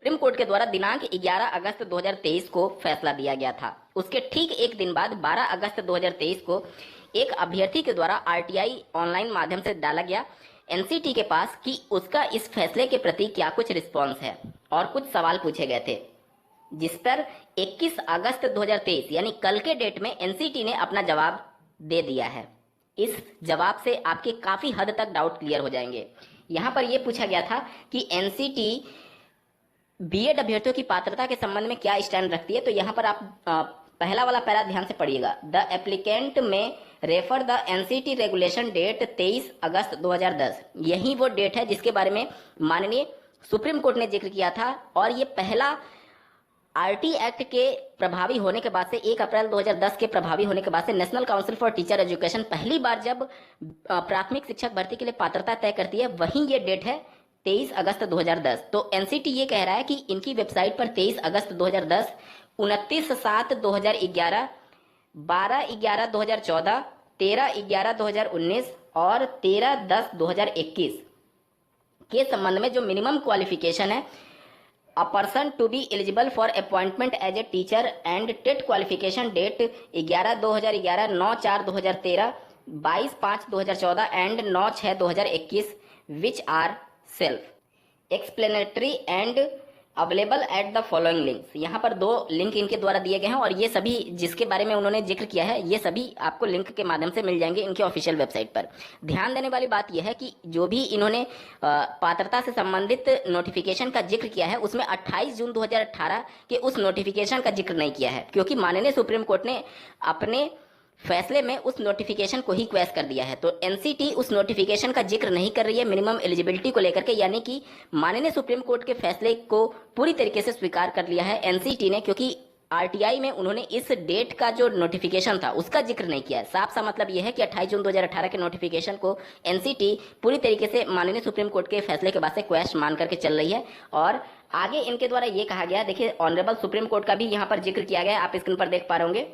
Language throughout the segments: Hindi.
सुप्रीम कोर्ट के द्वारा दिनांक 11 अगस्त 2023 को फैसला दिया गया था। उसके ठीक एक दिन बाद 12 अगस्त 2023 को एक अभ्यर्थी के द्वारा आरटीआई ऑनलाइन माध्यम से डाला गया एनसीटी के पास कि उसका इस फैसले के प्रति क्या कुछ रिस्पॉन्स है और कुछ सवाल पूछे गए थे, जिस पर 21 अगस्त 2023 यानी कल के डेट में एनसीटी ने अपना जवाब दे दिया है। इस जवाब से आपके काफी हद तक डाउट क्लियर हो जाएंगे। यहाँ पर यह पूछा गया था कि एनसीटी बीएड अभ्यर्थियों की पात्रता के संबंध में क्या स्टैंड रखती है। तो यहाँ पर आप पहला वाला पैरा ध्यान से पढ़िएगा। द एप्लीकेंट में refer the NCT regulation dated 23 August 2010। यही वो डेट है जिसके बारे में माननीय सुप्रीम कोर्ट ने जिक्र किया था और ये पहला आरटी एक्ट के प्रभावी होने के बाद से 1 अप्रैल 2010 के प्रभावी होने के बाद से national council for teacher education पहली बार जब प्राथमिक शिक्षक भर्ती के लिए पात्रता तय करती है, वहीं ये डेट है 23 अगस्त 2010। तो एनसीटी ये कह रहा है कि इनकी वेबसाइट पर 23 अगस्त 2010, 29/7/2011, 12/11/2014, 13/11/2019 और 13/10/2021 के संबंध में जो मिनिमम क्वालिफिकेशन है, a person to be eligible for appointment as a teacher and TET qualification dated 11/2011, 9/4/2013, 22/5/2014 and 9/6/2021 which are self explanatory and available at the following links. यहाँ पर 2 लिंक इनके द्वारा दिए गए हैं और ये सभी जिसके बारे में उन्होंने जिक्र किया है ये सभी आपको लिंक के माध्यम से मिल जाएंगे इनके ऑफिशियल वेबसाइट पर। ध्यान देने वाली बात यह है कि जो भी इन्होंने पात्रता से संबंधित नोटिफिकेशन का जिक्र किया है उसमें 28 जून 2018 के उस नोटिफिकेशन का जिक्र नहीं किया है, क्योंकि माननीय सुप्रीम कोर्ट ने अपने फैसले में उस नोटिफिकेशन को ही क्वेश्चन कर दिया है। तो एनसीटी उस नोटिफिकेशन का जिक्र नहीं कर रही है मिनिमम एलिजिबिलिटी को लेकर के, यानी कि माननीय सुप्रीम कोर्ट के फैसले को पूरी तरीके से स्वीकार कर लिया है एनसीटी ने, क्योंकि आरटीआई में उन्होंने इस डेट का जो नोटिफिकेशन था उसका जिक्र नहीं किया है। साफ सा मतलब यह है कि 28 जून 2018 के नोटिफिकेशन को एनसीटी पूरी तरीके से माननीय सुप्रीम कोर्ट के फैसले के बाद से क्वेश्चन मान करके चल रही है। और आगे इनके द्वारा ये कहा गया, देखिए ऑनरेबल सुप्रीम कोर्ट का भी यहाँ पर जिक्र किया गया है, आप स्क्रीन पर देख पा रहे होंगे।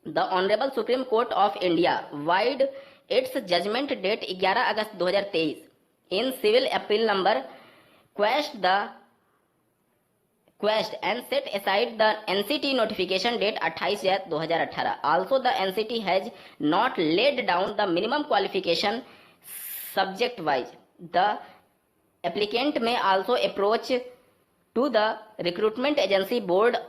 The Honorable Supreme Court of India void its judgment date 11 August 2023 in civil appeal number quashed and set aside the NCT notification date 28/2018. Also, the NCT has not laid down the minimum qualification subject wise. The applicant may also approach to the recruitment agency board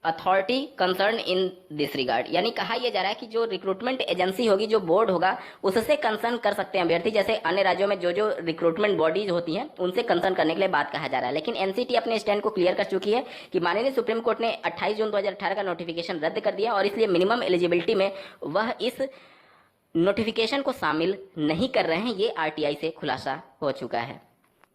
authority concern in this regard. यानी कहा यह जा रहा है कि जो रिक्रूटमेंट एजेंसी होगी, जो बोर्ड होगा, उससे कंसर्न कर सकते हैं अभ्यर्थी। जैसे अन्य राज्यों में जो जो रिक्रूटमेंट बॉडीज होती हैं उनसे कंसर्न करने के लिए बात कहा जा रहा है। लेकिन एनसीटी अपने स्टैंड को क्लियर कर चुकी है कि माननीय सुप्रीम कोर्ट ने 28 जून 2018 का नोटिफिकेशन रद्द कर दिया और इसलिए मिनिमम एलिजिबिलिटी में वह इस नोटिफिकेशन को शामिल नहीं कर रहे हैं। ये आरटीआई से खुलासा हो चुका है।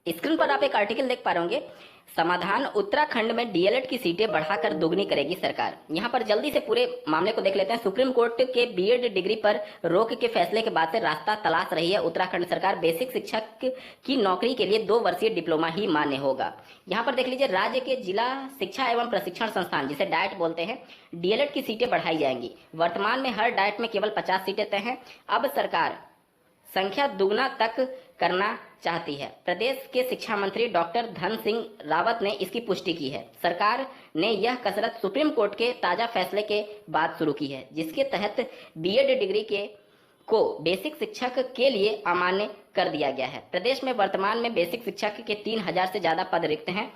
स्क्रीन पर आप एक आर्टिकल देख पा रहे होंगे, समाधान उत्तराखंड में डीएलएड की सीटें बढ़ाकर दोगुनी करेगी सरकार। यहाँ पर जल्दी से पूरे मामले को देख लेते हैं। सुप्रीम कोर्ट के बीएड डिग्री पर रोक के फैसले के बाद से रास्ता तलाश रही है उत्तराखंड सरकार। बेसिक शिक्षक की नौकरी के लिए 2 वर्षीय डिप्लोमा ही मान्य होगा। यहाँ पर देख लीजिए, राज्य के जिला शिक्षा एवं प्रशिक्षण संस्थान, जिसे डाइट बोलते हैं, डीएलएड की सीटें बढ़ाई जाएंगी। वर्तमान में हर डाइट में केवल 50 सीटें तय हैं। अब सरकार संख्या दुगना तक करना चाहती है। प्रदेश के शिक्षा मंत्री डॉक्टर धन सिंह रावत ने इसकी पुष्टि की है। सरकार ने यह कसरत सुप्रीम कोर्ट के ताजा फैसले के बाद शुरू की है, जिसके तहत बीएड डिग्री को बेसिक शिक्षक के लिए अमान्य कर दिया गया है। प्रदेश में वर्तमान में बेसिक शिक्षक के 3000 से ज्यादा पद रिक्त हैं।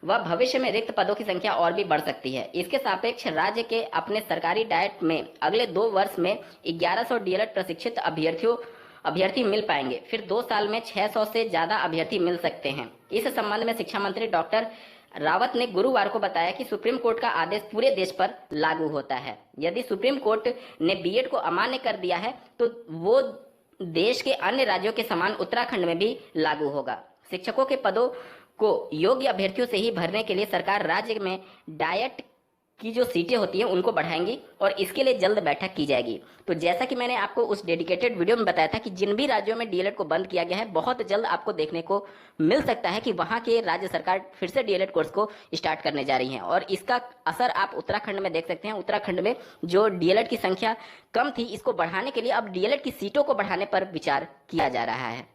वह भविष्य में रिक्त पदों की संख्या और भी बढ़ सकती है। इसके सापेक्ष राज्य के अपने सरकारी डाइट में अगले 2 वर्ष में 1100 डीएलएड प्रशिक्षित अभ्यर्थी मिल पाएंगे। फिर 2 साल में 600 से ज्यादा अभ्यर्थी मिल सकते हैं। इस संबंध में शिक्षा मंत्री डॉक्टर रावत ने गुरुवार को बताया कि सुप्रीम कोर्ट का आदेश पूरे देश पर लागू होता है। यदि सुप्रीम कोर्ट ने बीएड को अमान्य कर दिया है तो वो देश के अन्य राज्यों के समान उत्तराखंड में भी लागू होगा। शिक्षकों के पदों को योग्य अभ्यर्थियों से ही भरने के लिए सरकार राज्य में डाइट की जो सीटें होती हैं उनको बढ़ाएंगी और इसके लिए जल्द बैठक की जाएगी। तो जैसा कि मैंने आपको उस डेडिकेटेड वीडियो में बताया था कि जिन भी राज्यों में डीएलएड को बंद किया गया है, बहुत जल्द आपको देखने को मिल सकता है कि वहां के राज्य सरकार फिर से डीएलएड कोर्स को स्टार्ट करने जा रही है और इसका असर आप उत्तराखंड में देख सकते हैं। उत्तराखंड में जो डीएलएड की संख्या कम थी, इसको बढ़ाने के लिए अब डीएलएड की सीटों को बढ़ाने पर विचार किया जा रहा है।